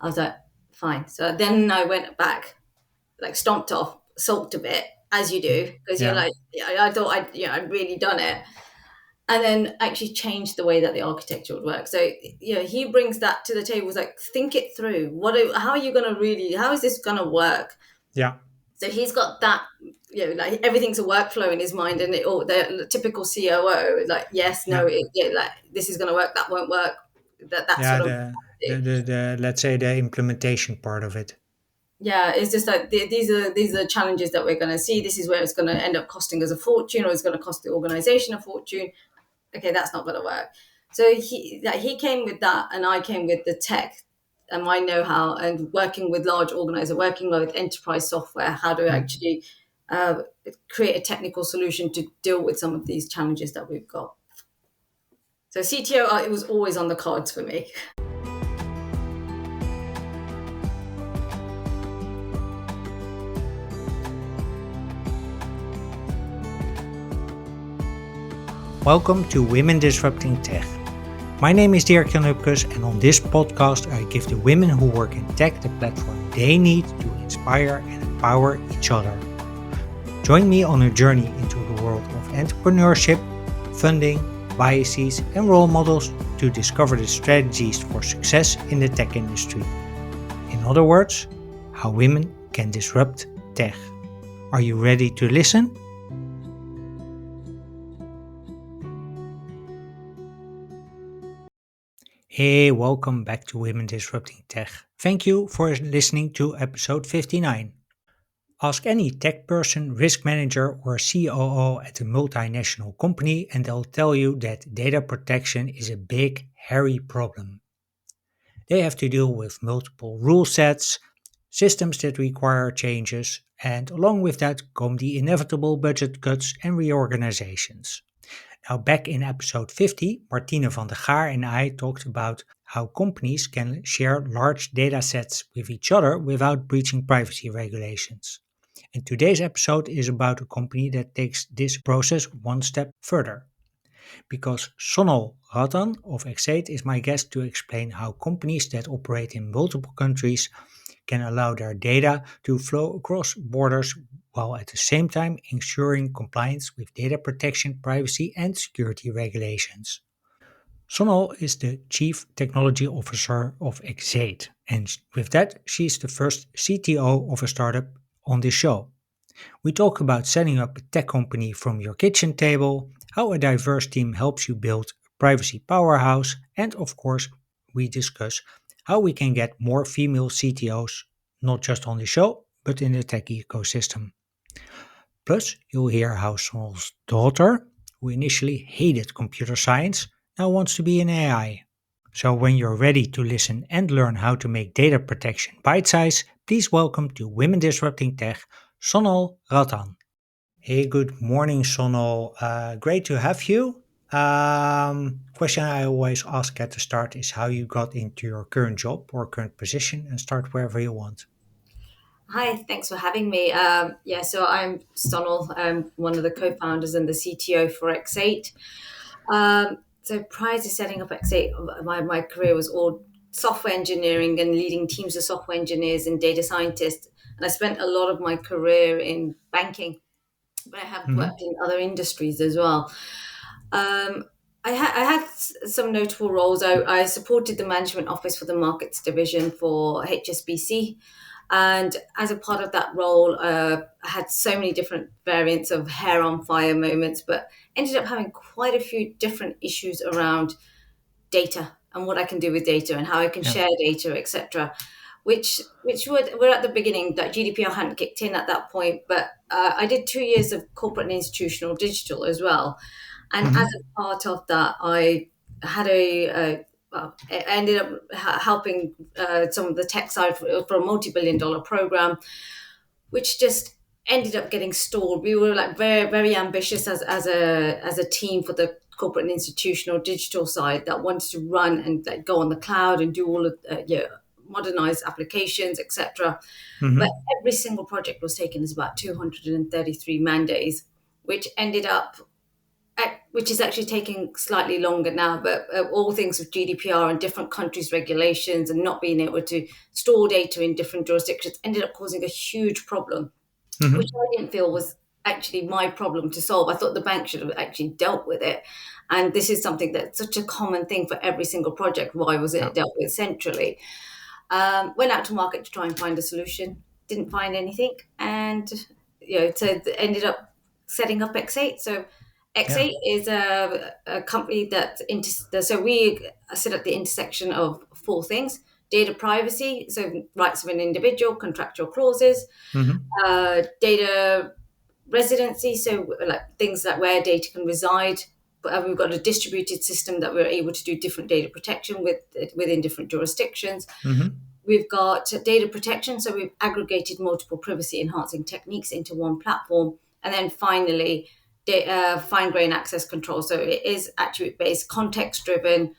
I was like, fine. So then I went back, like stomped off, sulked a bit, as you do, because you're Yeah. like, I thought I'd really done it, and then actually changed the way that the architecture would work. So he brings that to the table. It's like, think it through. How are you going to really? How is this going to work? Yeah. So he's got that, like everything's a workflow in his mind, and the typical COO, like yes, no, Yeah. like this is going to work, that won't work, that Yeah. sort of. The let's say the implementation part of it. Yeah, it's just like these are challenges that we're going to see. This is where it's going to end up costing us a fortune, or it's going to cost the organization a fortune. Okay, that's not going to work. So he came with that, and I came with the tech and my know-how, and working with large organizers, working with enterprise software, how to Mm. actually uh, create a technical solution to deal with some of these challenges that we've got. So CTO, it was always on the cards for me. Welcome to Women Disrupting Tech. My name is Dirk Jan Hupkes, and on this podcast I give the women who work in tech the platform they need to inspire and empower each other. Join me on a journey into the world of entrepreneurship, funding, biases and role models to discover the strategies for success in the tech industry. In other words, how women can disrupt tech. Are you ready to listen? Hey, welcome back to Women Disrupting Tech. Thank you for listening to episode 59. Ask any tech person, risk manager, or COO at a multinational company, and they'll tell you that data protection is a big, hairy problem. They have to deal with multiple rule sets, systems that require changes, and along with that come the inevitable budget cuts and reorganizations. Now, back in episode 50, Martine van der Gaar and I talked about how companies can share large data sets with each other without breaching privacy regulations. And today's episode is about a company that takes this process one step further. Because Sonal Rattan of eXate is my guest to explain how companies that operate in multiple countries can allow their data to flow across borders while at the same time ensuring compliance with data protection, privacy, and security regulations. Sonal is the Chief Technology Officer of eXate, and with that, she's the first CTO of a startup on this show. We talk about setting up a tech company from your kitchen table, how a diverse team helps you build a privacy powerhouse, and of course, we discuss how we can get more female CTOs, not just on the show, but in the tech ecosystem. Plus, you'll hear how Sonal's daughter, who initially hated computer science, now wants to be in AI. So, when you're ready to listen and learn how to make data protection bite size, please welcome to Women Disrupting Tech, Sonal Rattan. Hey, good morning, Sonal. Great to have you. Question I always ask at the start is how you got into your current job or current position, and start wherever you want. Hi, thanks for having me. So I'm Sonal. I'm one of the co-founders and the CTO for eXate. So prior to setting up eXate, my career was all software engineering and leading teams of software engineers and data scientists. And I spent a lot of my career in banking, but I have Mm-hmm. worked in other industries as well. Um, I had some notable roles. I supported the management office for the markets division for HSBC. And as a part of that role, I had so many different variants of hair on fire moments, but ended up having quite a few different issues around data and what I can do with data and how I can Yeah. share data, etc. Were at the beginning that GDPR hadn't kicked in at that point, but I did 2 years of corporate and institutional digital as well, and as Mm-hmm. a part of that, I had I ended up helping some of the tech side for a multi-billion-dollar program, which just ended up getting stalled. We were like very, very ambitious as a team for the corporate and institutional digital side that wanted to run and like, go on the cloud and do all of modernize applications, etc. But Mm-hmm. every single project was taken as about 233 man days, which ended up which is actually taking slightly longer now, but all things with GDPR and different countries' regulations and not being able to store data in different jurisdictions ended up causing a huge problem, which Hmm. I didn't feel was actually my problem to solve. I thought the bank should have actually dealt with it. And this is something that's such a common thing for every single project. Why wasn't Yeah. it dealt with centrally? Went out to market to try and find a solution. Didn't find anything, and so ended up setting up eXate. So Yeah. eXate is a company that so we sit at the intersection of four things: data privacy, so rights of an individual, contractual clauses, Hmm. data residency, so like things like where data can reside. But we've got a distributed system that we're able to do different data protection within different jurisdictions. Hmm. We've got data protection, so we've aggregated multiple privacy enhancing techniques into one platform. And then finally, fine grained access control. So it is attribute based, context driven,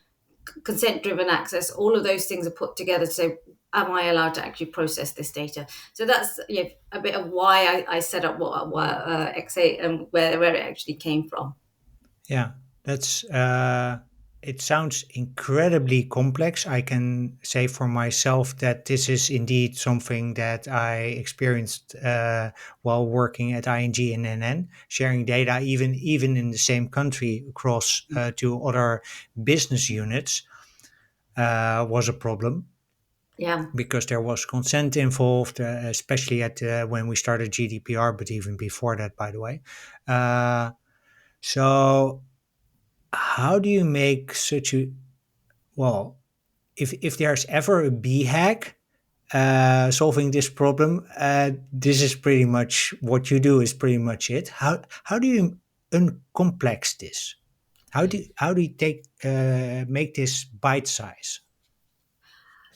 consent driven access. All of those things are put together to say, am I allowed to actually process this data? So that's a bit of why I set up what X8 and where it actually came from. Yeah, that's it sounds incredibly complex. I can say for myself that this is indeed something that I experienced while working at ING and NN, sharing data even in the same country across to other business units was a problem Yeah. because there was consent involved, especially at when we started GDPR, but even before that, by the way. So how do you make such a well if there's ever a b hack solving this problem, this is pretty much what you do is pretty much it. How do you uncomplex this? How do you take make this bite size?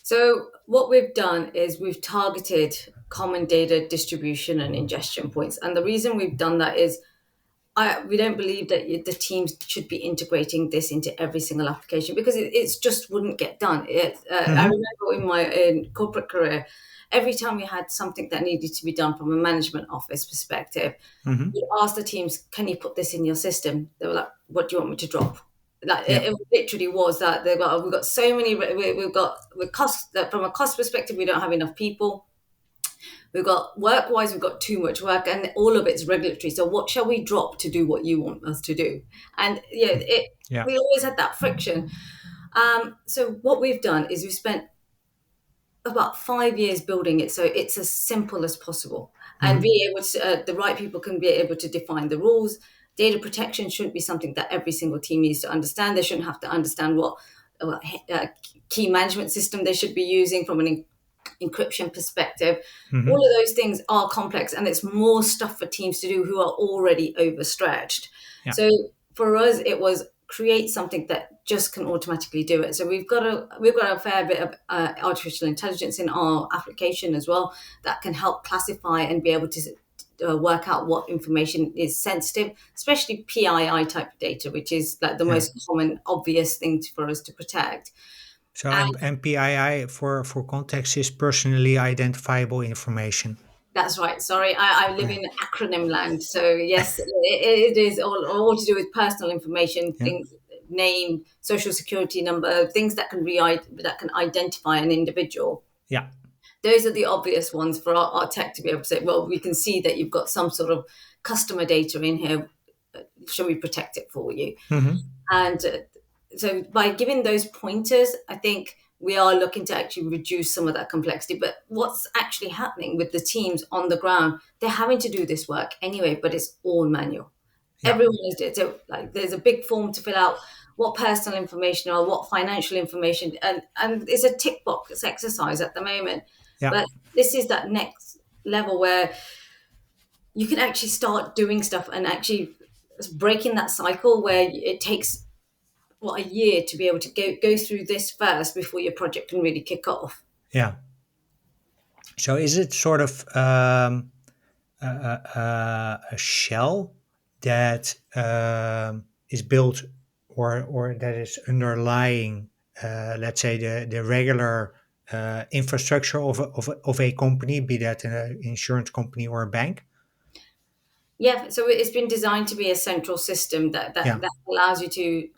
So what we've done is we've targeted common data distribution and ingestion points. And the reason we've done that is we don't believe that the teams should be integrating this into every single application because it just wouldn't get done. I Mm-hmm. remember in my corporate career, every time we had something that needed to be done from a management office perspective, Mm-hmm. we asked the teams, "Can you put this in your system?" They were like, "What do you want me to drop?" Like Yeah. it literally was that we've got so many. We've got with cost that from a cost perspective, we don't have enough people. We've got work wise, we've got too much work, and all of it's regulatory. So what shall we drop to do what you want us to do? And Yeah. we always had that friction. So what we've done is we've spent about 5 years building it so it's as simple as possible and Mm-hmm. be able to the right people can be able to define the rules. Data protection shouldn't be something that every single team needs to understand. They shouldn't have to understand what uh, key management system they should be using from an encryption perspective. All Mm-hmm. of those things are complex and it's more stuff for teams to do who are already overstretched. Yeah. So for us it was create something that just can automatically do it. So we've got a fair bit of artificial intelligence in our application as well that can help classify and be able to work out what information is sensitive, especially PII type data, which is like the Yeah. most common obvious thing for us to protect. So And MPII for context is personally identifiable information. that's right. Sorry, I live Yeah. in acronym land. So yes, it is all to do with personal information, Yeah. things, name, social security number, things that that can identify an individual. Yeah. Those are the obvious ones for our tech to be able to say, well, we can see that you've got some sort of customer data in here. Shall we protect it for you? Mm-hmm. And so by giving those pointers, I think we are looking to actually reduce some of that complexity. But what's actually happening with the teams on the ground, they're having to do this work anyway, but it's all manual. Yeah. Everyone is doing it. So like there's a big form to fill out what personal information or what financial information and it's a tick box exercise at the moment. Yeah. But this is that next level where you can actually start doing stuff and actually breaking that cycle where it takes a year to be able to go through this first before your project can really kick off. Yeah. So is it sort of a shell that is built or that is underlying, let's say, the regular infrastructure of a company, be that an insurance company or a bank? Yeah, so it's been designed to be a central system Yeah. that allows you to.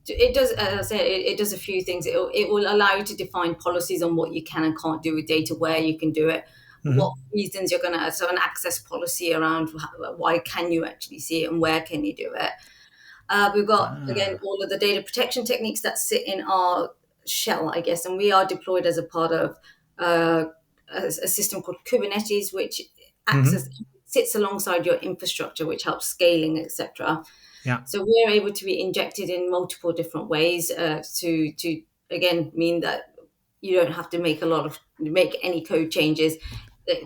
It does, as I said, it does a few things. It will allow you to define policies on what you can and can't do with data, where you can do it, what Hmm. reasons you're going to. So an access policy around why can you actually see it and where can you do it. We've got, again, Ah. all of the data protection techniques that sit in our shell, I guess, and we are deployed as a part of uh, a system called Kubernetes, which acts as Hmm. sits alongside your infrastructure, which helps scaling, etc. Yeah. So we're able to be injected in multiple different ways to again mean that you don't have to make any code changes.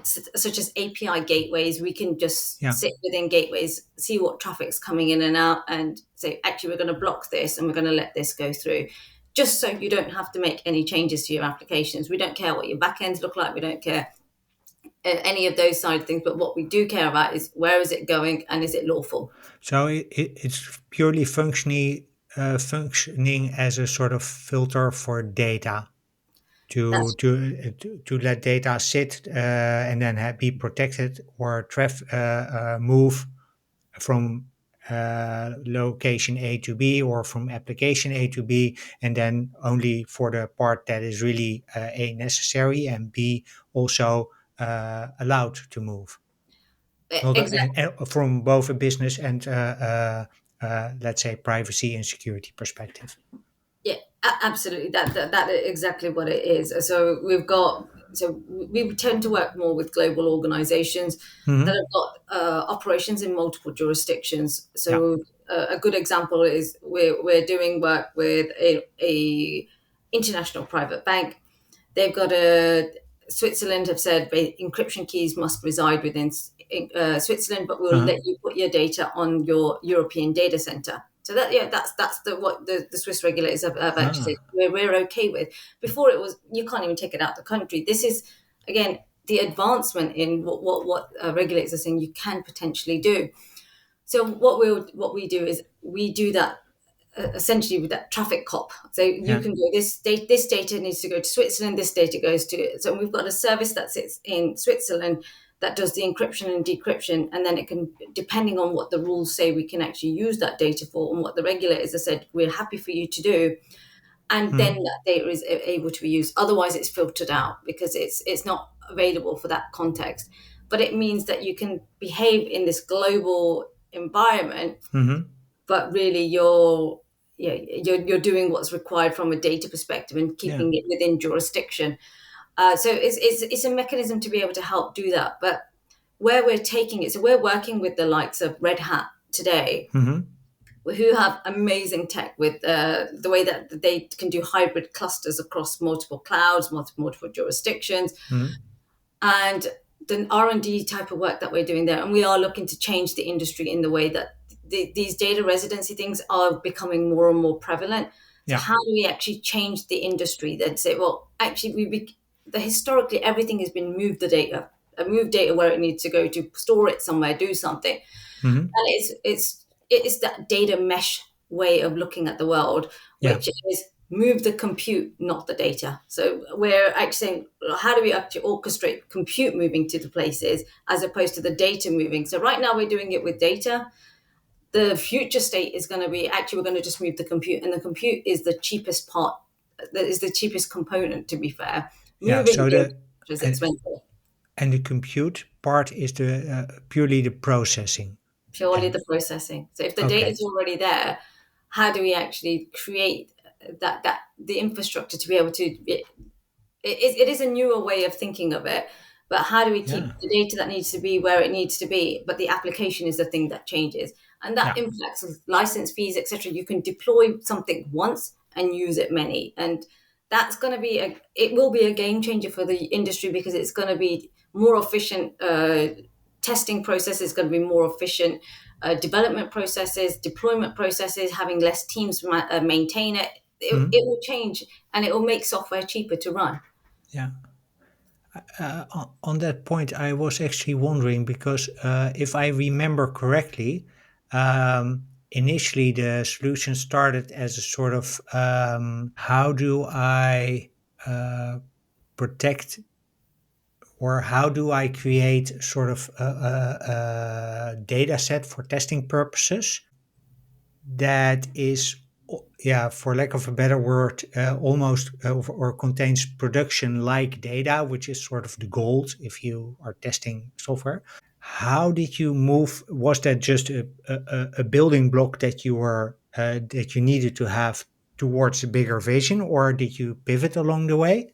Such as API gateways, we can just Yeah. sit within gateways, see what traffic's coming in and out, and say, actually, we're going to block this and we're going to let this go through, just so you don't have to make any changes to your applications. We don't care what your backends look like. We don't care any of those side of things. But what we do care about is where is it going and is it lawful? So it's purely functioning as a sort of filter for data That's to let data sit and then be protected or move from location A to B or from application A to B, and then only for the part that is really A necessary and B also allowed to move. Not exactly. and from both a business and let's say privacy and security perspective. Yeah, absolutely. That is exactly what it is. So we tend to work more with global organizations that Hmm. have got operations in multiple jurisdictions. Yeah. So a good example is we're doing work with a international private bank. They've got a Switzerland have said encryption keys must reside within Switzerland, but we'll Uh-huh. let you put your data on your European data center. So that's what the Swiss regulators have actually said Ah. we're okay with. Before it was you can't even take it out the country. This is again the advancement in what regulators are saying you can potentially do. So what we do is we do that essentially with that traffic cop. So you Yeah. can go this data needs to go to Switzerland, this data goes to so we've got a service that sits in Switzerland that does the encryption and decryption, and then it can, depending on what the rules say, we can actually use that data for and what the regulators have said we're happy for you to do, and then Hmm. that data is able to be used. Otherwise, it's filtered out because it's not available for that context. But it means that you can behave in this global environment, Hmm. but really you're doing what's required from a data perspective and Yeah. keeping it within jurisdiction. So it's a mechanism to be able to help do that. But where we're taking it, so we're working with the likes of Red Hat today, Hmm. who have amazing tech with the way that they can do hybrid clusters across multiple clouds, multiple jurisdictions, Hmm. and the R&D type of work that we're doing there. And we are looking to change the industry in the way that these data residency things are becoming more and more prevalent. So Yeah. how do we actually change the industry that say, well, actually historically everything has been move data where it needs to go to, store it somewhere, do something. Hmm. And it's that data mesh way of looking at the world, Yeah. which is move the compute, not the data. So we're actually saying, well, how do we actually orchestrate compute moving to the places as opposed to the data moving? So right now we're doing it with data. The future state is going to be actually we're going to just move the compute, and the compute is the cheapest part. That is the cheapest component. To be fair, Yeah. moving So data the is and expensive. and the compute part is the purely the processing. Purely Then the processing. So if the data okay. is already there, how do we actually create that the infrastructure to be able to it is a newer way of thinking of it, but how do we Yeah. keep the data that needs to be where it needs to be, but the application is the thing that changes, and that Yeah. impacts license fees, etc. You can deploy something once and use it many, and that's going to be it will be a game changer for the industry because it's going to be more efficient. Testing processes going to be more efficient, development processes, deployment processes, having less teams maintain it. It Hmm. will change, and it will make software cheaper to run. Yeah. On that point, I was actually wondering because if I remember correctly, initially the solution started as a sort of how do I uh, protect or how do I create sort of a data set for testing purposes that is, yeah, for lack of a better word, almost or contains production like data, which is sort of the gold if you are testing software. How did you move? Was that just a building block that you were that you needed to have towards a bigger vision, or did you pivot along the way?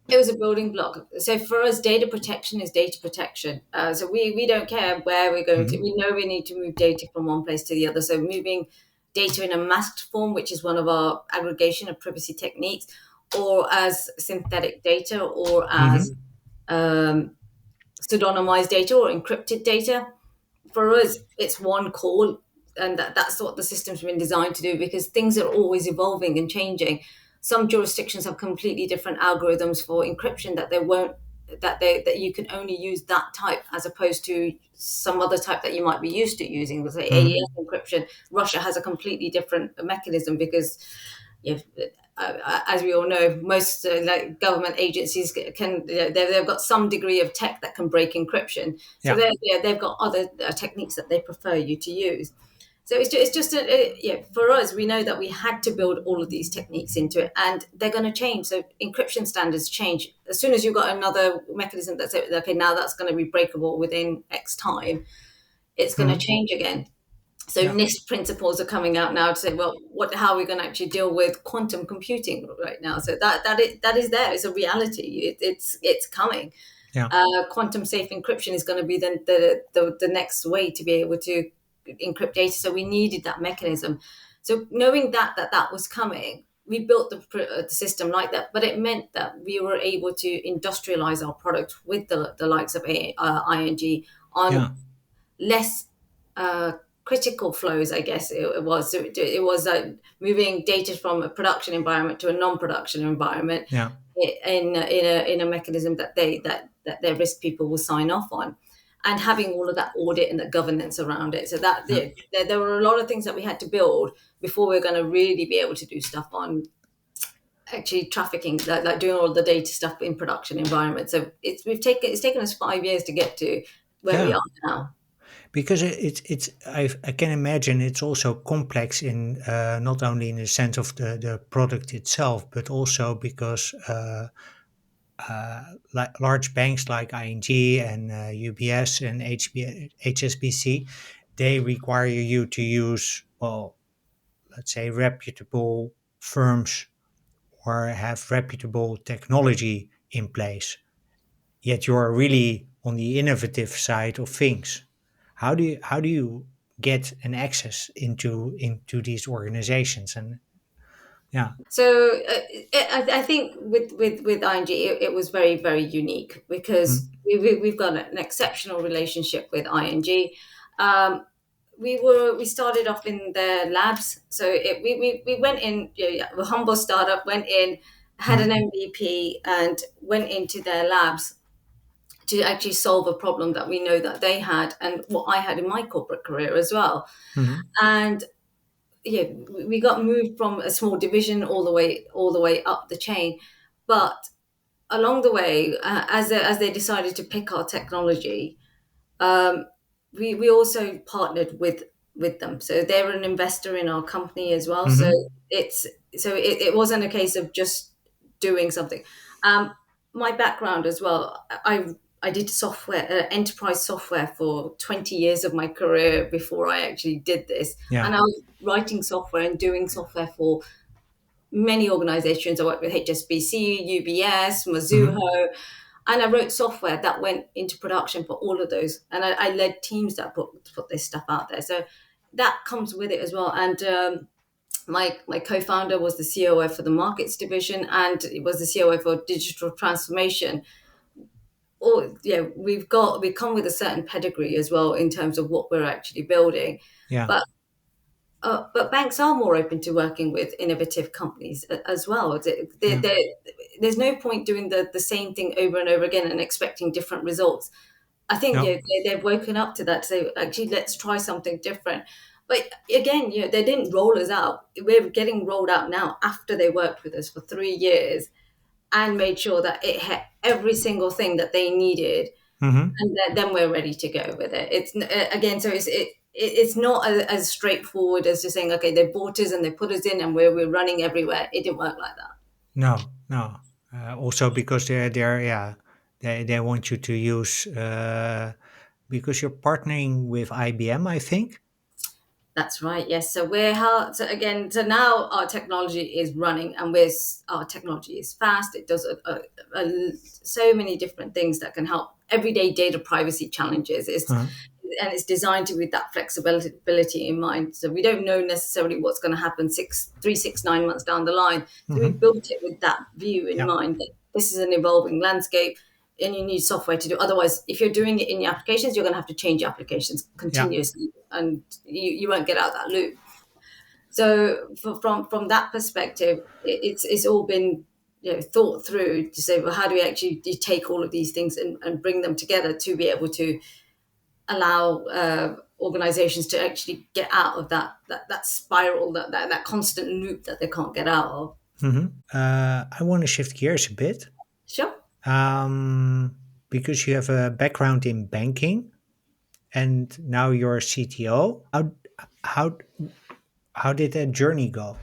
It was a building block. So for us, data protection is data protection. So we don't care where we're going to. Hmm. We know we need to move data from one place to the other. So moving data in a masked form, which is one of our aggregation of privacy techniques, or as synthetic data, or as Hmm. um, pseudonymized data or encrypted data. For us, it's one call, and that's what the system's been designed to do because things are always evolving and changing. Some jurisdictions have completely different algorithms for encryption that you can only use that type as opposed to some other type that you might be used to using. Let's say Hmm. AES encryption. Russia has a completely different mechanism because if, as we all know, most like government agencies can they've got some degree of tech that can break encryption. So Yeah, they've got other techniques that they prefer you to use. So it's just yeah, for us, we know that we had to build all of these techniques into it, and they're going to change. So encryption standards change as soon as you've got another mechanism that's okay. Now that's going to be breakable within X time. It's going to hmm, change again. So yeah, NIST principles are coming out now to say, well, how are we going to actually deal with quantum computing right now? So that is there. It's a reality. It's coming. yeah, Quantum safe encryption is going to be the next way to be able to encrypt data. So we needed that mechanism. So knowing that was coming, we built the system like that. But it meant that we were able to industrialize our product with the likes of ING on yeah, less uh, critical flows, I guess it was. So it was moving data from a production environment to a non-production environment yeah, in a mechanism that their risk people will sign off on, and having all of that audit and the governance around it. So that yeah. there were a lot of things that we had to build before we are going to really be able to do stuff on actually trafficking, like doing all the data stuff in production environment. So it's taken us 5 years to get to where we Yeah. are now. Because it's I can imagine it's also complex in not only in the sense of the product itself, but also because like large banks like ING and UBS and HSBC, they require you to use, well, let's say reputable firms or have reputable technology in place. Yet you're really on the innovative side of things. How do you get an access into these organizations? And yeah. So I think with ING, it was very, very unique because Mm, we've got an exceptional relationship with ING. Um, we started off in their labs, so we went in. Yeah, a humble startup went in, had an mm, MVP, and went into their labs to actually solve a problem that we know that they had, and what I had in my corporate career as well. mm, And yeah, we got moved from a small division all the way up the chain, but along the way, as they decided to pick our technology, um, we also partnered with them. So they were an investor in our company as well. So mm, it's it wasn't a case of just doing something. Um, my background as well, I did software, enterprise software for 20 years of my career before I actually did this. yeah. And I was writing software and doing software for many organizations. I worked with HSBC, UBS, Mm, Mizuho, and I wrote software that went into production for all of those. And I led teams that put this stuff out there. So that comes with it as well. And my co-founder was the COO for the markets division, and it was the COO for digital transformation. Or yeah, we come with a certain pedigree as well in terms of what we're actually building. yeah. But banks are more open to working with innovative companies as well. Yeah. There's no point doing the same thing over and over again and expecting different results. I think No. they've woken up to that to say, actually, let's try something different. But again, they didn't roll us out. We're getting rolled out now after they worked with us for 3 years. and made sure that it had every single thing that they needed, Hmm. and then we're ready to go with it. Again, so it's not as straightforward as just saying, okay, they bought us and they put us in and we're running everywhere. It didn't work like that. No, no. Also because they're yeah, they want you to use because you're partnering with IBM, I think. That's right. Yes. So so again, so now our technology is running, and our technology is fast. It does so many different things that can help everyday data privacy challenges. Uh-huh. And it's designed to with that flexibility in mind. So we don't know necessarily what's going to happen 9 months down the line. So we Hmm. built it with that view in Yeah, mind that this is an evolving landscape, and you need software to do. Otherwise, if you're doing it in your applications, you're going to have to change your applications yeah. continuously, and you won't get out of that loop. So from that perspective, it's all been, thought through to say, well, how do we actually take all of these things and bring them together to be able to allow organizations to actually get out of that spiral, that constant loop that they can't get out of. Hmm. I want to shift gears a bit Sure. because you have a background in banking and now you're a CTO. How how did that journey go?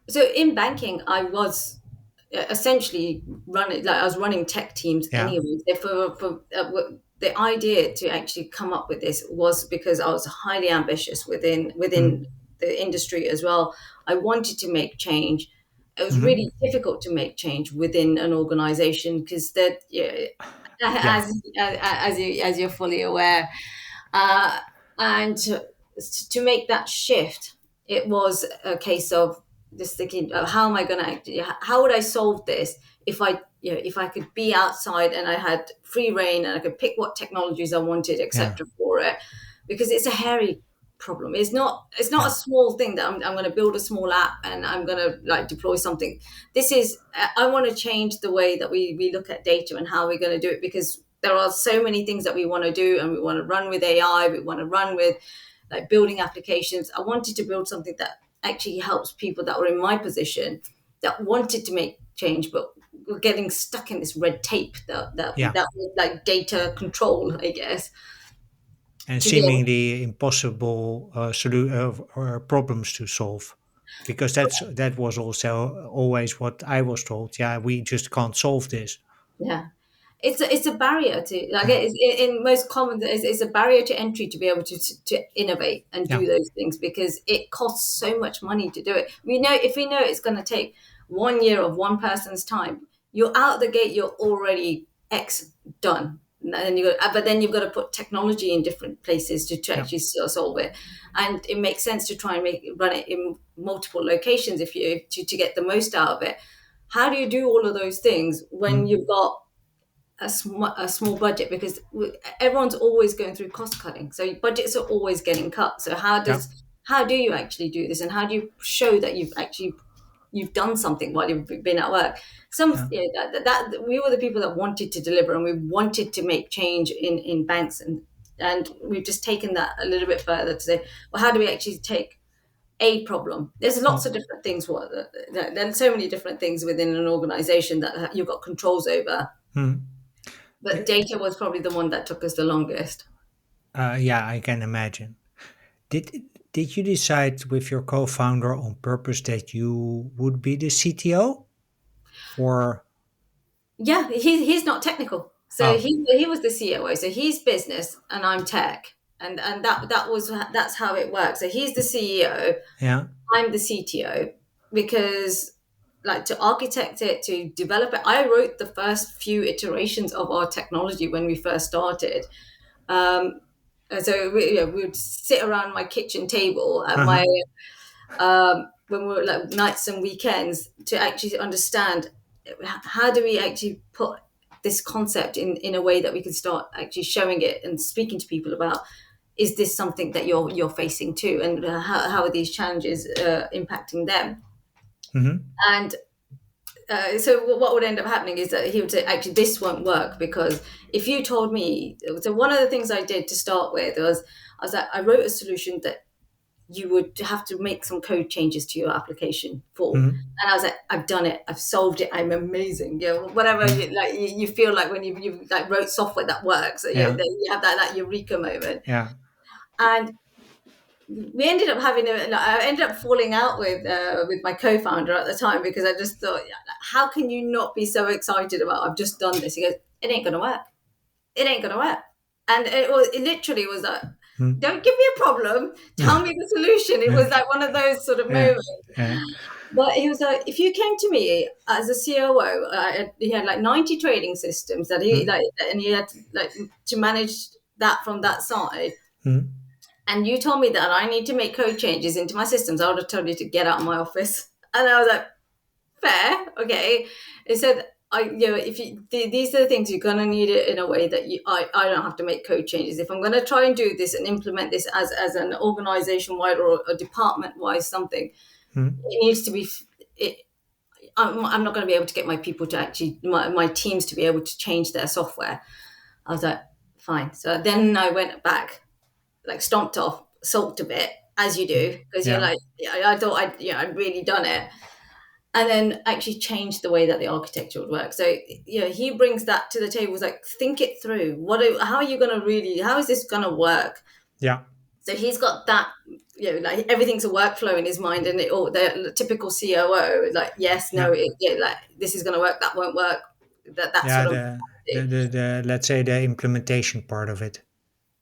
So in banking, I was essentially running, like I was running tech teams Yeah. anyway. The idea to actually come up with this was because I was highly ambitious within Mm-hmm. the industry as well. I wanted to make change. It was Mm-hmm. really difficult to make change within an organization because that, yeah, Yeah. as you're fully aware, uh, and to make that shift, it was a case of just thinking, how am I going to, how would I solve this if if I could be outside and I had free reign and I could pick what technologies I wanted, Yeah. etc. for it, because it's a hairy problem. It's not a Yeah. small thing that I'm going to build a small app and I'm going to like deploy something. This is I want to change the way that we look at data and how we're going to do it, because there are so many things that we want to do, and we want to run with AI, we want to run with like building applications. I wanted to build something that actually helps people that were in my position that wanted to make change but were getting stuck in this red tape Yeah. that was like data control, I guess, And to be able. seemingly impossible or problems to solve, because that was also always what I was told. Yeah, we just can't solve this. Yeah, it's a barrier to, like, Yeah. in most common, it's a barrier to entry to be able to innovate and Yeah. do those things, because it costs so much money to do it. We know it's going to take 1 year of one person's time, you're out the gate, you're already X done. And then but then you've got to put technology in different places to Yeah. actually solve it, and it makes sense to try and run it in multiple locations if you to get the most out of it. How do you do all of those things when Mm. you've got a small budget? Because everyone's always going through cost cutting, so budgets are always getting cut. So Yeah. how do you actually do this, and how do you show that you've done something while you've been at work? Yeah. That we were the people that wanted to deliver, and we wanted to make change in banks, and we've just taken that a little bit further to say, well, how do we actually take a problem? There's lots Mm. of different things. There's so many different things within an organization that you've got controls over, Mm. but The- data was probably the one that took us the longest. yeah, I can imagine. Did did you decide with your co-founder on purpose that you would be the CTO, or Yeah, he's not technical, so oh he was the COO. So he's business, and I'm tech, and that's how it works. So he's the CEO, yeah. I'm the CTO, because like to architect it, to develop it, I wrote the first few iterations of our technology when we first started. Um, and so we would sit around my kitchen table at Uh-huh. my when we were like nights and weekends to actually understand how do we actually put this concept in a way that we can start actually showing it and speaking to people about, is this something that you're facing too, and how are these challenges impacting them. Mm-hmm. And so what would end up happening is that he would say, actually, this won't work, because if you told me. So one of the things I did to start with was I wrote a solution that you would have to make some code changes to your application for. Mhm. And I was like, I've done it, I've solved it, I'm amazing. Whatever Mhm. you feel like when you like wrote software that works. Yeah. You have that eureka moment. Yeah. And we ended up I ended up falling out with my co-founder at the time, because I just thought, how can you not be so excited about, I've just done this? He goes, it ain't gonna work. It ain't gonna work. And it literally was like, Mhm. don't give me a problem, tell me the solution. It was like one of those sort of Yeah. moments. Yeah. But he was like, if you came to me as a COO, he had like 90 trading systems that he Mhm. like, and he had like to manage that from that side. Mhm. And you told me that I need to make code changes into my systems, I would have told you to get out of my office. And I was like, fair, okay. It said, if these are the things you're gonna need it in a way that I don't have to make code changes. If I'm gonna try and do this and implement this as an organization wide or a department wide something, Mhm. it needs to be. It, I'm not going to be able to get my people to actually my teams to be able to change their software. I was like, fine. So then I went back, like stomped off, sulked a bit, as you do, because you're Yeah. like, I thought I'd really done it, and then actually changed the way that the architecture would work. So he brings that to the table. It's like, think it through. How are you going to really? How is this going to work? Yeah. So he's got that, like everything's a workflow in his mind, and the typical COO, like yes, no, Yeah. like this is going to work, that won't work, that Yeah. sort of. The let's say the implementation part of it.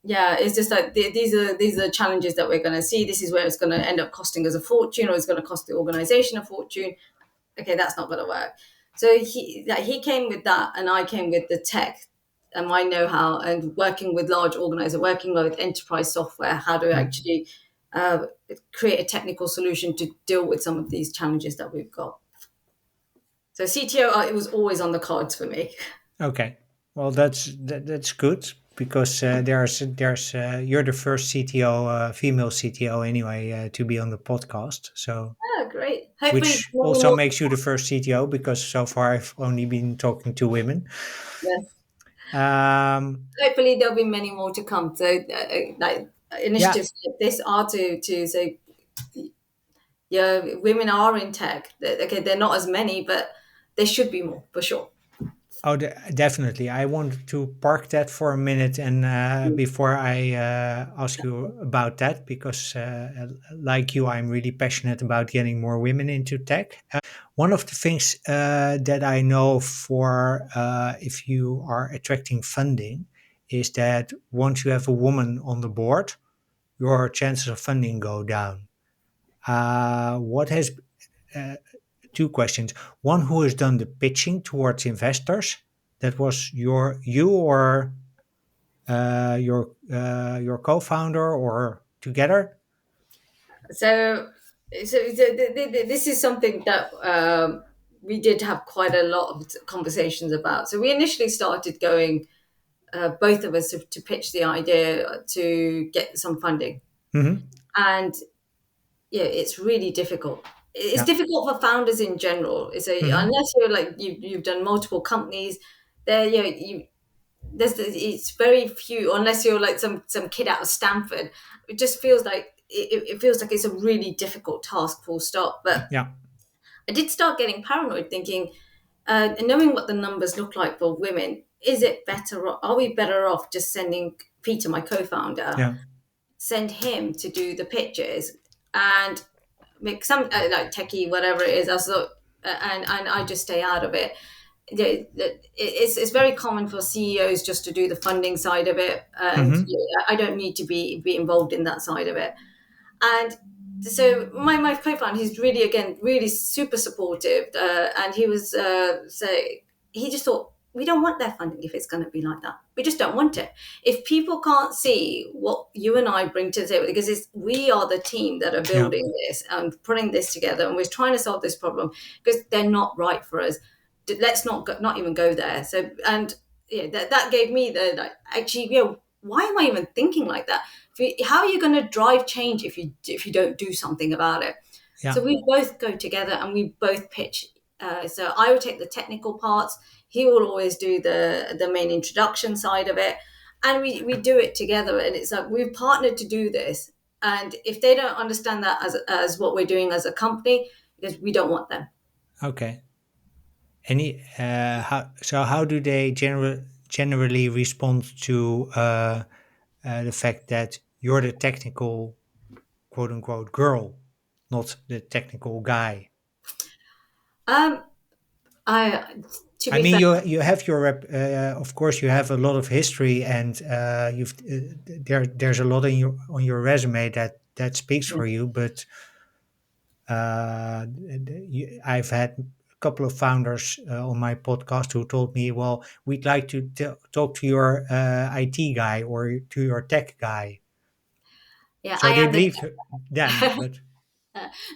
Yeah, it's just like these are challenges that we're going to see. This is where it's going to end up costing us a fortune, or it's going to cost the organization a fortune. Okay, that's not going to work. So he came with that, and I came with the tech and my know-how, and working with large organizers, working with enterprise software, how to Mhm. actually create a technical solution to deal with some of these challenges that we've got. So CTO, it was always on the cards for me. Okay. Well, that's good because you're the first CTO, female CTO anyway, to be on the podcast. So, Oh, great. Hopefully, which many also more. makes you the first CTO because so far I've only been talking to women. Yes. Um, Hopefully, there'll be many more to come. So, like yeah. initiatives like this are to say, yeah, women are in tech. Okay, they're not as many, but there should be more for sure. Oh, definitely. I want to park that for a minute and before I ask you about that, because like you, I'm really passionate about getting more women into tech. One of the things that I know for if you are attracting funding is that once you have a woman on the board, your chances of funding go down. What has uh, two questions. One, who has done the pitching towards investors? That was you or your co-founder or together? So, this is something that we did have quite a lot of conversations about. So we initially started going, both of us, to pitch the idea to get some funding, Hmm. and yeah, it's really difficult. It's Yeah. difficult for founders in general. It's a Hmm. unless you're like you've done multiple companies, there it's very few, unless you're like some kid out of Stanford. It just feels like it feels like it's a really difficult task, full stop. But Yeah. I did start getting paranoid, thinking, and knowing what the numbers look like for women, is it better? Are we better off just sending Peter, my co-founder, Yeah. send him to do the pitches and make some like techie, whatever it is? I thought, and I just stay out of it. It's very common for CEOs just to do the funding side of it, and Hmm. I don't need to be involved in that side of it. And so my co-founder, he's really, again, really super supportive, and he was he just thought, we don't want their funding if it's going to be like that. We just don't want it. If people can't see what you and I bring to the table, because we are the team that are Yeah. building this and putting this together, and we're trying to solve this problem, because they're not right for us. Let's not even go there. So, and yeah, that gave me the, like, actually, why am I even thinking like that? How are you going to drive change if you don't do something about it? Yeah. So we both go together and we both pitch. So I will take the technical parts. He will always do the main introduction side of it, and we do it together. And it's like we've partnered to do this, And if they don't understand that as what we're doing as a company, because we don't want them. Okay. Any how do they generally respond to the fact that you're the technical quote unquote girl, not the technical guy? Um, I to I be mean, fair, you have your of course you have a lot of history, and you've there's a lot in your on your resume that speaks for you. But I've had a couple of founders on my podcast who told me, well, we'd like to talk to your IT guy or to your tech guy. yeah, So I they am the. believe them, but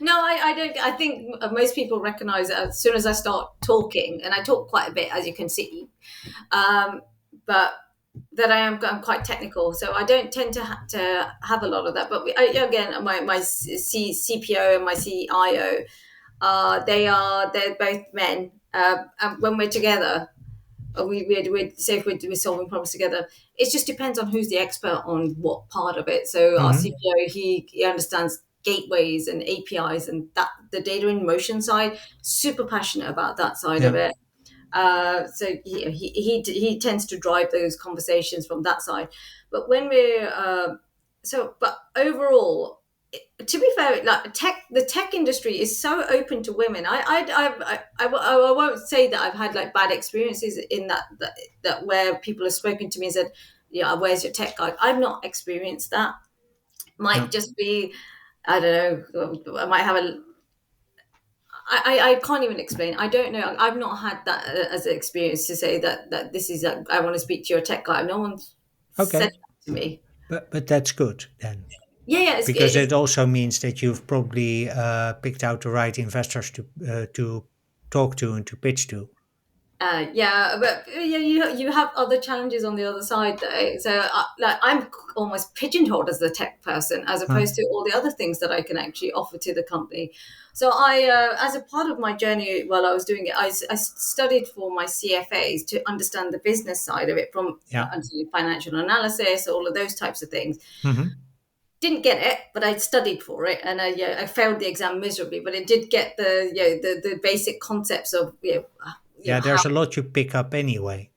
No, I don't. I think most people recognize it as soon as I start talking, and I talk quite a bit, as you can see. Um, but that I'm quite technical, so I don't tend to have a lot of that. But again, my CPO and my CIO, they're both men. And when we're together, we say if we're solving problems together, it just depends on who's the expert on what part of it. So our mhm, CPO, he understands gateways and APIs and that the data in motion side, super passionate about that side of yeah, it. So he tends to drive those conversations from that side. But when we're but overall, to be fair, like the tech industry is so open to women. I won't say that I've had like bad experiences in that where people have spoken to me and said, "Yeah, where's your tech guy?" I've not experienced that. yeah, Might just be, I don't know. I might have a. I can't even explain. I don't know. I've not had that as an experience to say that this is. I want to speak to your tech guy. No one's said okay, that to me. but that's good then. Yeah, yeah, Because it also means that you've probably picked out the right investors to talk to and to pitch to. yeah, but yeah, you have other challenges on the other side though. So like I'm almost pigeonholed as the tech person as Huh? opposed to all the other things that I can actually offer to the company. So as a part of my journey while I was doing it, I studied for my CFAs to understand the business side of it from Yeah. financial analysis, all of those types of things. Hmm. Didn't get it, but I studied for it, and I failed the exam miserably. But it did get the basic concepts of Yeah, how there's a lot you pick up anyway.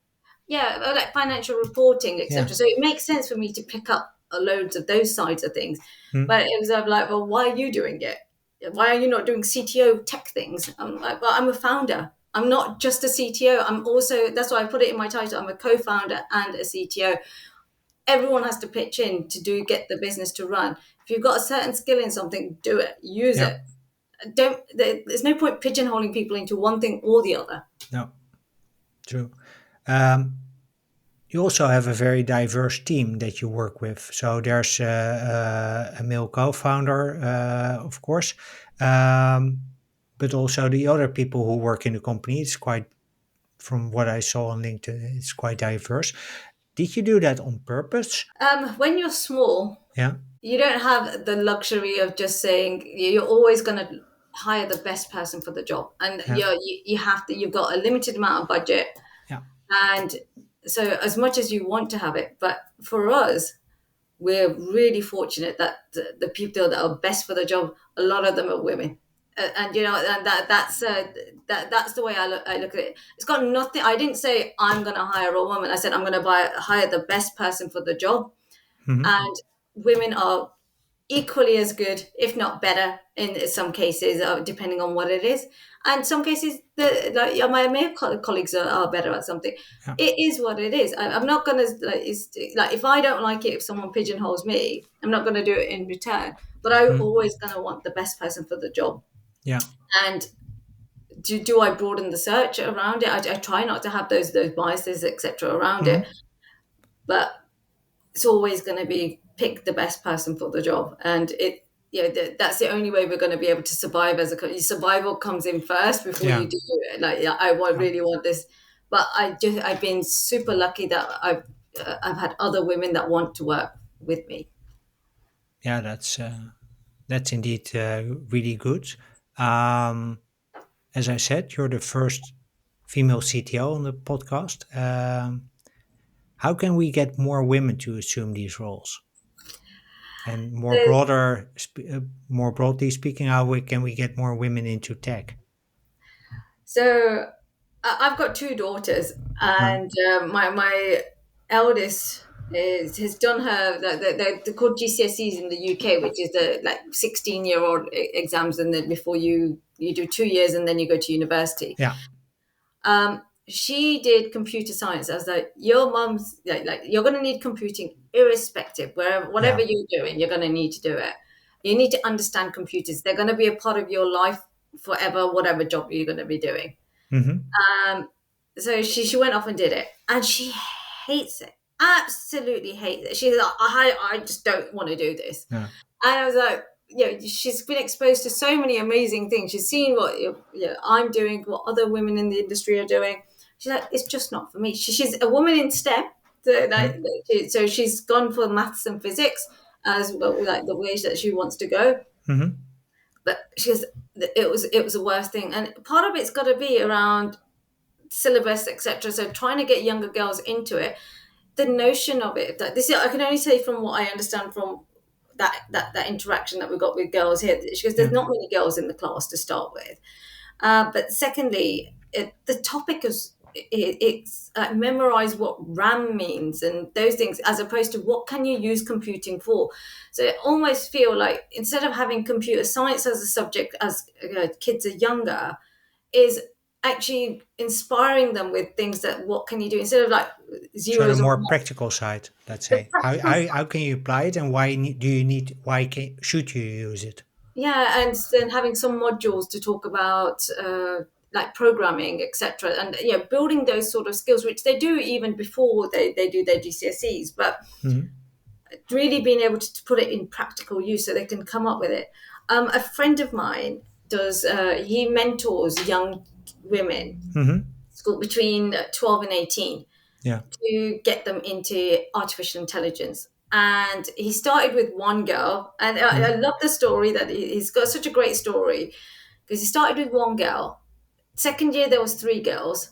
like financial reporting, Yeah. etc. So it makes sense for me to pick up loads of those sides of things. Hmm. But it was like, well, why are you doing it? Why are you not doing CTO tech things? I'm like, well, I'm a founder. I'm not just a CTO. I'm also, that's why I put it in my title. I'm a co-founder and a CTO. Everyone has to pitch in to get the business to run. If you've got a certain skill in something, do it, use Yeah. it. There's no point pigeonholing people into one thing or the other. No. True. Um, you also have a very diverse team that you work with. So there's a male co-founder, of course, um, but also the other people who work in the company. It's quite, from what I saw on LinkedIn, it's quite diverse. Did you do that on purpose? When you're small, Yeah. you don't have the luxury of just saying you're always going to hire the best person for the job, and Yeah. you have to. You've got a limited amount of budget, Yeah. and so as much as you want to have it, but for us, we're really fortunate that the people that are best for the job, a lot of them are women. And and that's the way I look at it. It's got nothing. I didn't say I'm going to hire a woman. I said I'm going to hire the best person for the job, Hmm. and women are equally as good, if not better, in some cases, depending on what it is. And some cases, like yeah, my male colleagues are better at something. Yeah. It is what it is. I'm not gonna like if I don't like it, if someone pigeonholes me, I'm not gonna do it in return. But I'm Mm. always gonna want the best person for the job. Yeah. And do I broaden the search around it? I try not to have those biases, etc. around it, Hmm. but it's always going to be pick the best person for the job, and that's the only way we're going to be able to survive as a survival comes in first before Yeah. you do it. Like yeah, I want, Yeah. really want this, but I've been super lucky that I've had other women that want to work with me. Yeah. That's indeed really good. Um, as I said, you're the first female CTO on the podcast. How can we get more women to assume these roles? And So, more broadly speaking, can we get more women into tech? so I've got two daughters, Uh, and my eldest has done her they're called GCSEs in the UK, which is the like 16-year-old exams, and then before you do 2 years and then you go to university. yeah, She did computer science. I was like, your mum's like you're going to need computing irrespective, wherever, whatever yeah. you're doing, you're going to need to do it. You need to understand computers. They're going to be a part of your life forever, whatever job you're going to be doing. Mm-hmm. Um, so she went off and did it, and she hates it. Absolutely hates it. She's like, I just don't want to do this. Yeah. And I was like, she's been exposed to so many amazing things. She's seen what I'm doing, what other women in the industry are doing. She's like, it's just not for me. She's a woman in STEM, so, Yeah. so she's gone for maths and physics as well, like the ways that she wants to go. Mm-hmm. But she goes, it was the worst thing, and part of it's got to be around syllabus, etc. So trying to get younger girls into it, the notion of it, that this is, I can only say from what I understand from that interaction that we got with girls here. She goes, there's Yeah. not many girls in the class to start with, but secondly, the topic is it's memorize what RAM means and those things, as opposed to what can you use computing for. So I almost feel like instead of having computer science as a subject as kids are younger, is actually inspiring them with things that what can you do instead of like So the zeros and more ones. practical side, let's The say, practical how can you apply it, and do you need? Should you use it? Yeah, and then having some modules to talk about like programming, etc., and building those sort of skills, which they do even before they do their GCSEs, but Mm-hmm. really being able to put it in practical use so they can come up with it. A friend of mine does. He mentors young women, Mm-hmm. school between 12 and 18, Yeah. to get them into artificial intelligence. And he started with one girl, and I Mm-hmm. love the story that he's got such a great story because he started with one girl. Second year there was three girls.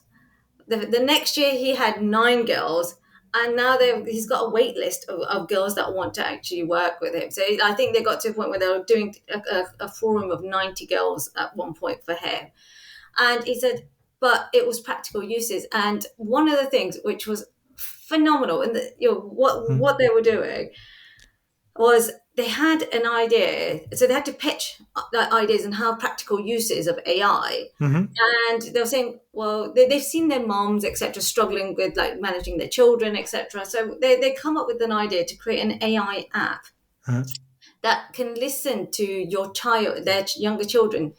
The next year he had nine girls, and now he's got a wait list of girls that want to actually work with him. So I think they got to a point where they were doing a forum of 90 girls at one point for him. And he said, but it was practical uses. And one of the things which was phenomenal, and what they were doing was they had an idea, so they had to pitch ideas and how practical uses of AI. Mm-hmm. And they were saying, well, they've seen their moms, etc., struggling with like managing their children, etc. So they come up with an idea to create an AI app Uh-huh. that can listen to your child, their younger children,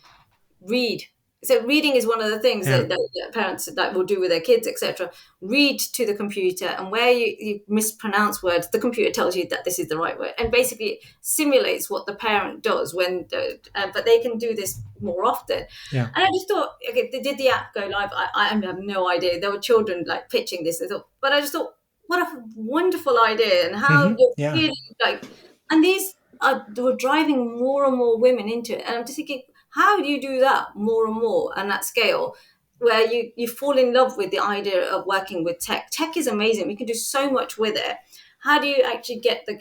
read. So reading is one of the things Yeah. that parents that will do with their kids, etc. Read to the computer, and where you mispronounce words, the computer tells you that this is the right word, and basically simulates what the parent does when. But they can do this more often. Yeah. And I just thought, okay, they did the app go live. I have no idea. There were children like pitching this. I thought, but I just thought, what a wonderful idea, and how Mm-hmm. you're Yeah. really like, and these they were driving more and more women into it, and I'm just thinking, how do you do that more and more and at scale, where you fall in love with the idea of working with tech? Tech is amazing. We can do so much with it. How do you actually get the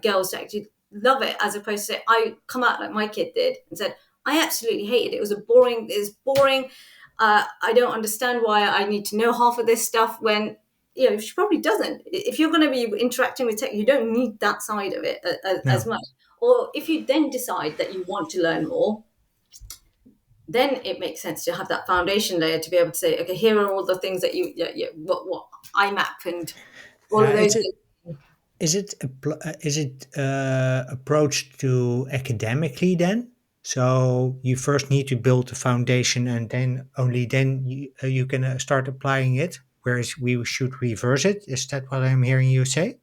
girls to actually love it, as opposed to say, I come out like my kid did and said, I absolutely hated it. It was boring. It's boring. I don't understand why I need to know half of this stuff when she probably doesn't. If you're going to be interacting with tech, you don't need that side of it as No. much. Or if you then decide that you want to learn more, then it makes sense to have that foundation layer to be able to say, okay, here are all the things that what IMAP and all of those Is it things. approached to academically then? So you first need to build a foundation, and then only then you can start applying it. Whereas we should reverse it. Is that what I'm hearing you say?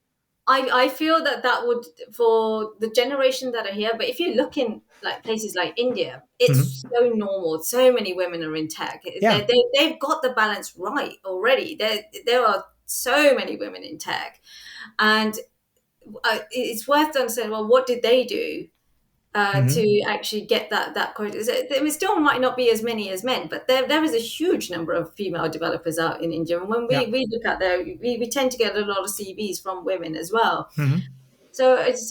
I feel that would, for the generation that are here, but if you look in like places like India, it's Hmm. so normal. So many women are in tech. Yeah. They've got the balance right already. There are so many women in tech, and it's worth understanding. Well, what did they do Hmm. to actually get that quota? I mean, still might not be as many as men, but there is a huge number of female developers out in India. And when Yeah. we look at there, we tend to get a lot of CVs from women as well. Hmm. So it's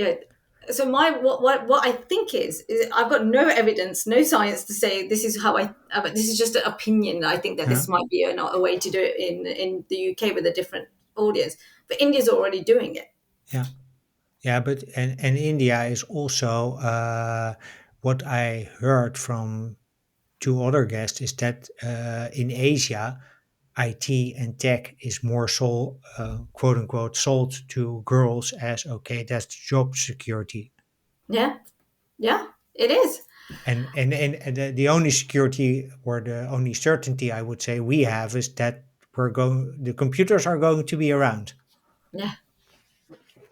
yeah. So my what I think is I've got no evidence, no science to say this is how but this is just an opinion. I think that Yeah, this might be not a way to do it in the UK with a different audience, but India's already doing it. yeah, yeah. But and India is also what I heard from two other guests is that in Asia, IT and tech is more sold, quote unquote, sold to girls as okay, that's job security. Yeah, yeah, it is. And the only security or the only certainty I would say we have is that the computers are going to be around Yeah,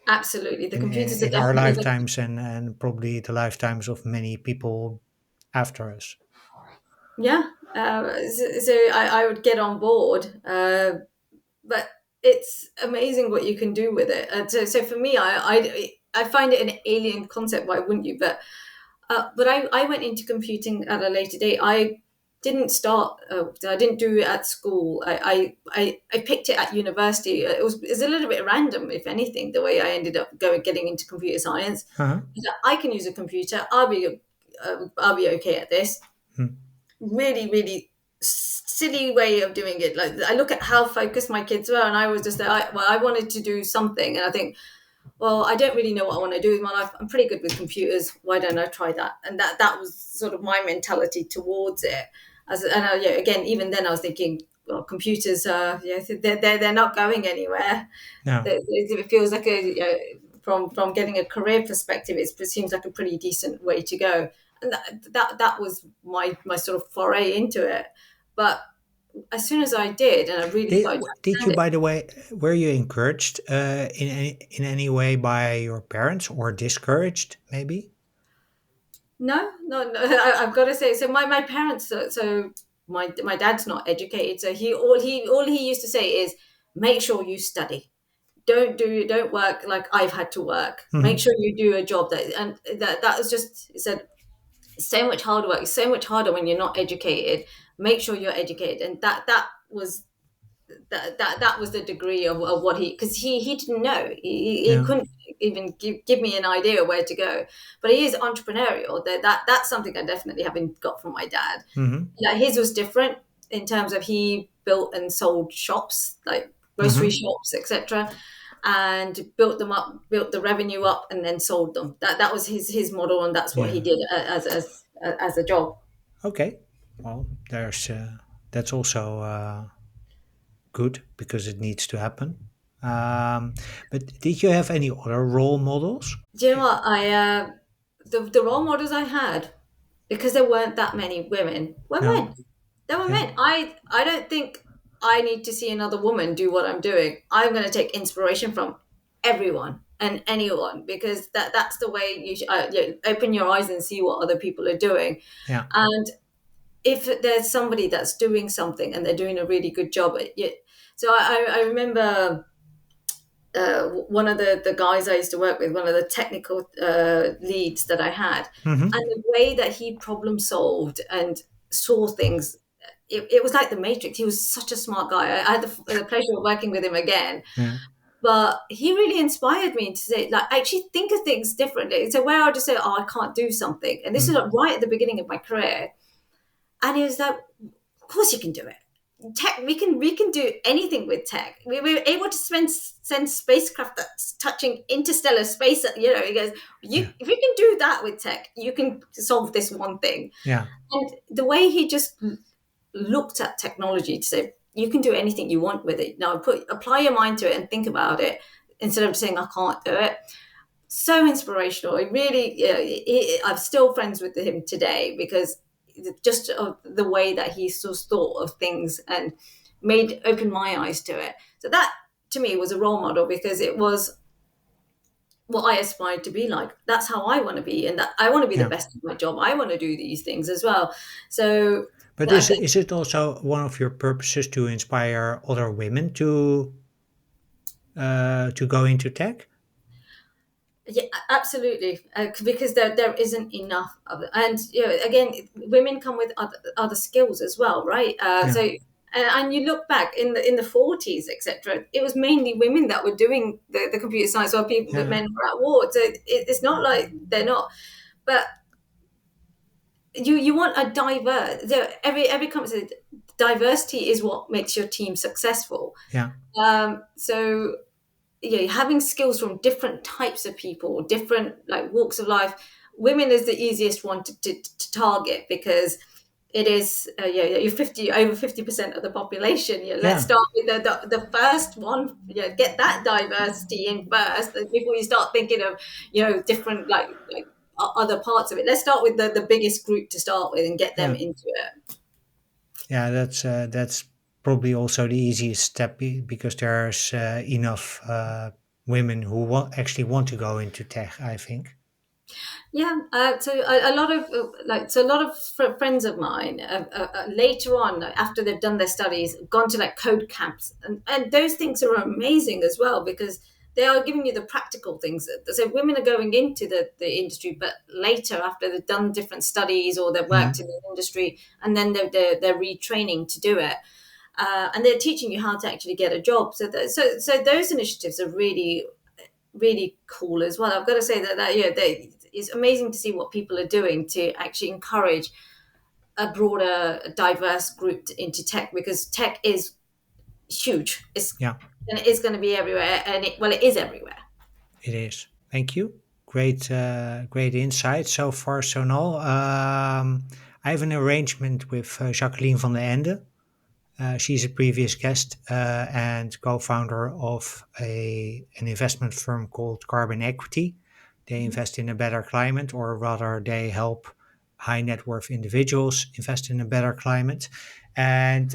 absolutely. The computers are in our definitely lifetimes and probably the lifetimes of many people after us. yeah. So I would get on board. But it's amazing what you can do with it. So for me, I find it an alien concept. Why wouldn't you? But I went into computing at a later date. I didn't start. I didn't do it at school. I picked it at university. It was a little bit random, if anything, the way I ended up getting into computer science. Uh-huh. I can use a computer. I'll be okay at this. Hmm. Really, really silly way of doing it. Like I look at how focused my kids were, and I was just like, well, I wanted to do something, and I think, well, I don't really know what I want to do with my life. I'm pretty good with computers. Why don't I try that? And that was sort of my mentality towards it. Yeah, again, even then, I was thinking, well, computers, yeah, they're not going anywhere. Yeah. It feels like from getting a career perspective, it seems like a pretty decent way to go. And that was my sort of foray into it. But as soon as I did, and I really started to Did you, understand it. by the way, were you encouraged in any way by your parents or discouraged, maybe? No, no, no. I've got to say, so my parents, so my dad's not educated, so he used to say is make sure you study. Don't work like I've had to work. Make Hmm. sure you do a job that was just he said it's so much hard work. It's so much harder when you're not educated. Make sure you're educated, and that was the degree of what because he didn't know he Yeah. couldn't even give me an idea of where to go, but he is entrepreneurial. That's something I definitely haven't got from my dad. Hmm. Yeah, his was different in terms of he built and sold shops like grocery Hmm. shops, etc., and built them up, built the revenue up, and then sold them. That was his model, and that's what he Yeah. did as a job. Okay. Well, that's also good because it needs to happen. But did you have any other role models? Do you know what the role models I had, because there weren't that many women, were No. men. They were Yeah. men. I don't think I need to see another woman do what I'm doing. I'm going to take inspiration from everyone and anyone, because that's the way you open your eyes and see what other people are doing. Yeah. And if there's somebody that's doing something and they're doing a really good job at it. So I remember one of the guys I used to work with, one of the technical leads that I had, and Hmm. the way that he problem solved and saw things, it was like the Matrix. He was such a smart guy. I had the pleasure of working with him again, Yeah. but he really inspired me to say, like, actually think of things differently. So where I just say, oh, I can't do something, and this is Mm. like right at the beginning of my career, and he was like, of course you can do it. Tech, we can do anything with tech. We were able to send spacecraft that's touching interstellar space. He goes, Yeah. if you can do that with tech, you can solve this one thing. Yeah. And the way he just looked at technology to say, you can do anything you want with it. Now apply your mind to it and think about it instead of saying I can't do it. So inspirational. It really, I'm still friends with him today because just of the way that he sort of thought of things and made open my eyes to it. So that to me was a role model because it was what I aspired to be like. That's how I want to be, and that I want to be the Yeah. best at my job. I want to do these things as well. So But I think, is it also one of your purposes to inspire other women to go into tech? yeah, absolutely, because there isn't enough of it. And again, women come with other skills as well, right? Yeah. And you look back in the 40s, etc. It was mainly women that were doing the computer science, while people, the Yeah, men were at war. So it's not like they're not, but you want a diverse. Every company says diversity is what makes your team successful. yeah, So yeah, having skills from different types of people, different like walks of life. Women is the easiest one to target because it is you're 50 over 50% of the population. Yeah, let's yeah, start with the first one. Yeah, get that diversity in first before you start thinking of different other parts of it. Let's start with the biggest group to start with and get them yeah. into it. Yeah, that's probably also the easiest step because there's enough women who actually want to go into tech, I think. Yeah, so a lot of a lot of friends of mine later on, like, after they've done their studies, gone to like code camps, and those things are amazing as well because they are giving you the practical things. So women are going into the industry, but later after they've done different studies or they've worked in Mhm. the industry, and then they're retraining to do it. And they're teaching you how to actually get a job. So those initiatives are really cool as well. I've got to say that it's amazing to see what people are doing to actually encourage a broader, diverse group into tech because tech is huge. Yeah, And it is going to be everywhere, and it is everywhere. it is. Thank you. Great insight so far, Sonal. I have an arrangement with Jacqueline van den Ende. She's a previous guest and co-founder of an investment firm called Carbon Equity. They invest in a better climate, or rather, they help high net worth individuals invest in a better climate. And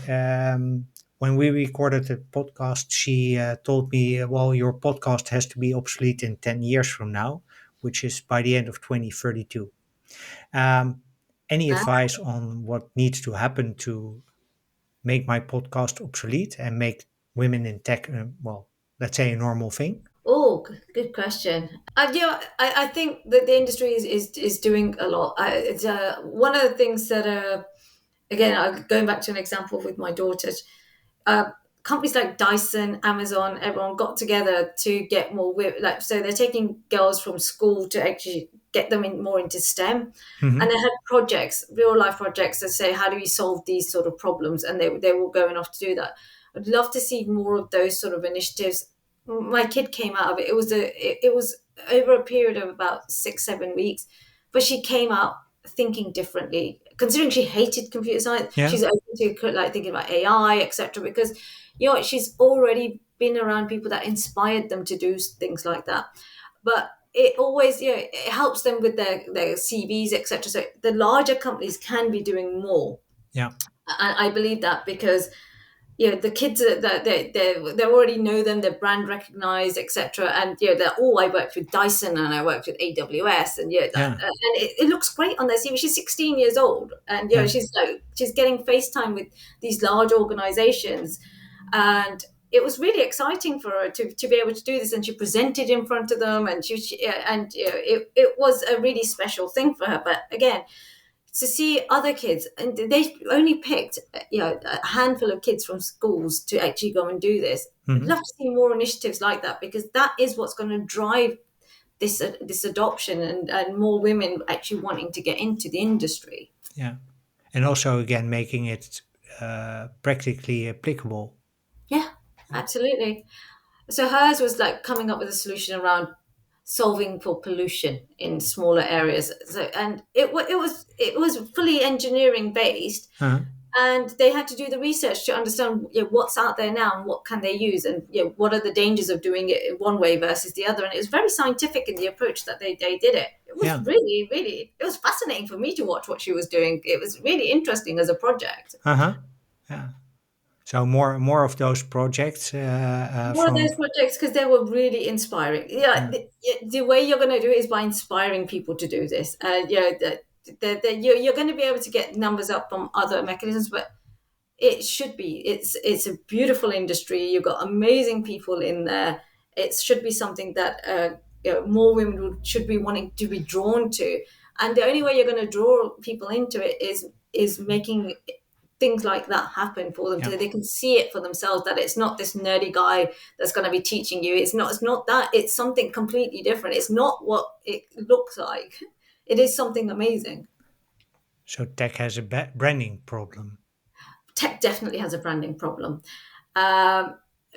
when we recorded the podcast, she told me, well, your podcast has to be obsolete in 10 years from now, which is by the end of 2032. Um, any Uh, advice on what needs to happen to make my podcast obsolete and make women in tech, well, let's say a normal thing? oh, good question. I think that the industry is doing a lot. It's one of the things that again, going back to an example with my daughters, uh, companies like Dyson, Amazon, everyone got together to get more like so they're taking girls from school to actually get them in more into STEM, and Hmm. they had projects, real life projects that say how do we solve these sort of problems, and they were going off to do that. I'd love to see more of those sort of initiatives. My kid came out of it. It was over a period of about 6 7 weeks, but she came out thinking differently. Considering she hated computer science, Yeah, she's open to like thinking about AI, etc. Because she's already been around people that inspired them to do things like that. But it always it helps them with their CVs, etc. So the larger companies can be doing more, yeah, and I believe that because the kids are that they already know them, they're brand recognized, etc. And they're I worked with Dyson and I worked with AWS, and yeah, and it looks great on their CV. She's 16 years old, and yeah, she's getting FaceTime with these large organizations, and it was really exciting for her to be able to do this, and she presented in front of them, and it was a really special thing for her. But again, to see other kids, and they only picked a handful of kids from schools to actually go and do this. I'd hmm, love to see more initiatives like that because that is what's going to drive this adoption and more women actually wanting to get into the industry. yeah. And also, again, making it practically applicable. Yeah, absolutely. So hers was like coming up with a solution around solving for pollution in smaller areas. So and it was fully engineering based, Uh-huh. and they had to do the research to understand what's out there now and what can they use, and what are the dangers of doing it in one way versus the other. And it was very scientific in the approach that they did it. It was Yeah, really it was fascinating for me to watch what she was doing. It was really interesting as a project. uh-huh. Yeah. So more of those projects More of from. those projects because they were really inspiring. Yeah, Uh, the way you're going to do it is by inspiring people to do this. You're going to be able to get numbers up from other mechanisms, but it should be. It's a beautiful industry. You've got amazing people in there. It should be something that more women should be wanting to be drawn to. And the only way you're going to draw people into it is making things like that happen for them, Yeah. so they can see it for themselves, that it's not this nerdy guy that's going to be teaching you. It's not that. It's something completely different. It's not what it looks like. It is something amazing. So tech has a branding problem. Tech definitely has a branding problem.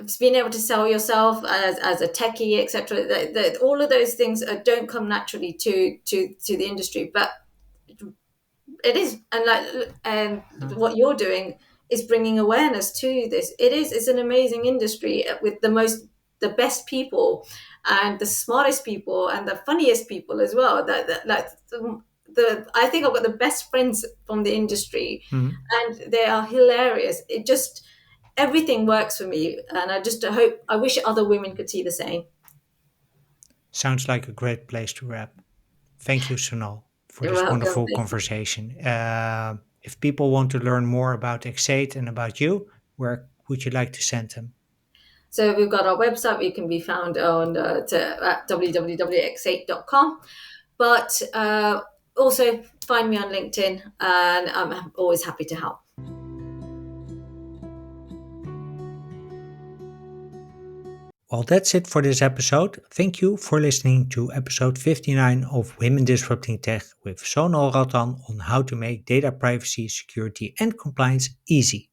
It's being able to sell yourself as a techie, etc. All of those things don't come naturally to the industry, but it is. And Huh? what you're doing is bringing awareness to this. It's an amazing industry with the best people and the smartest people and the funniest people as well. The I think I've got the best friends from the industry, Mhm. and they are hilarious. It just Everything works for me, and I wish other women could see the same. Sounds like a great place to wrap. Thank you, Sonal, for You're this welcome. wonderful conversation. If people want to learn more about eXate and about you, where would you like to send them? So we've got our website. We can be found at www.eXate.com. But also find me on LinkedIn, and I'm always happy to help. Well, that's it for this episode. Thank you for listening to episode 59 of Women Disrupting Tech with Sonal Rattan on how to make data privacy, security, and compliance easy.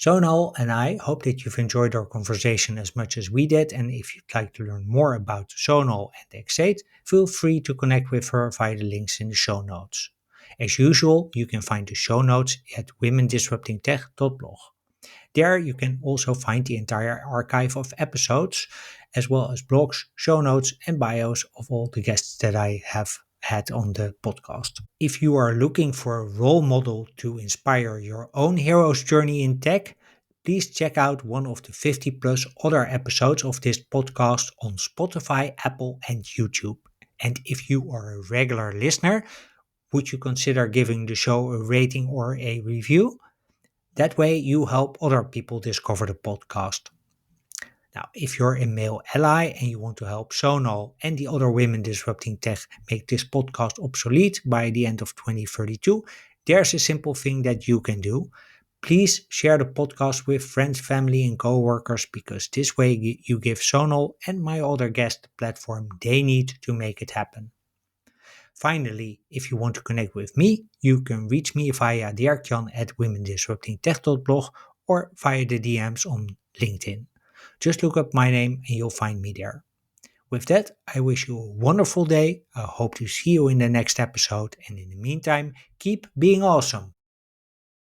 Sonal and I hope that you've enjoyed our conversation as much as we did, and if you'd like to learn more about Sonal and EXate, feel free to connect with her via the links in the show notes. As usual, you can find the show notes at womendisruptingtech.blog. There you can also find the entire archive of episodes, as well as blogs, show notes, and bios of all the guests that I have had on the podcast. If you are looking for a role model to inspire your own hero's journey in tech, please check out one of the 50 plus other episodes of this podcast on Spotify, Apple, and YouTube. And if you are a regular listener, would you consider giving the show a rating or a review? That way, you help other people discover the podcast. Now, if you're a male ally and you want to help Sonal and the other women disrupting tech make this podcast obsolete by the end of 2032, there's a simple thing that you can do. Please share the podcast with friends, family, and coworkers because this way you give Sonal and my other guests the platform they need to make it happen. Finally, if you want to connect with me, you can reach me via Dirkjan at womendisruptingtech.blog or via the DMs on LinkedIn. Just look up my name and you'll find me there. With that, I wish you a wonderful day. I hope to see you in the next episode. And in the meantime, keep being awesome.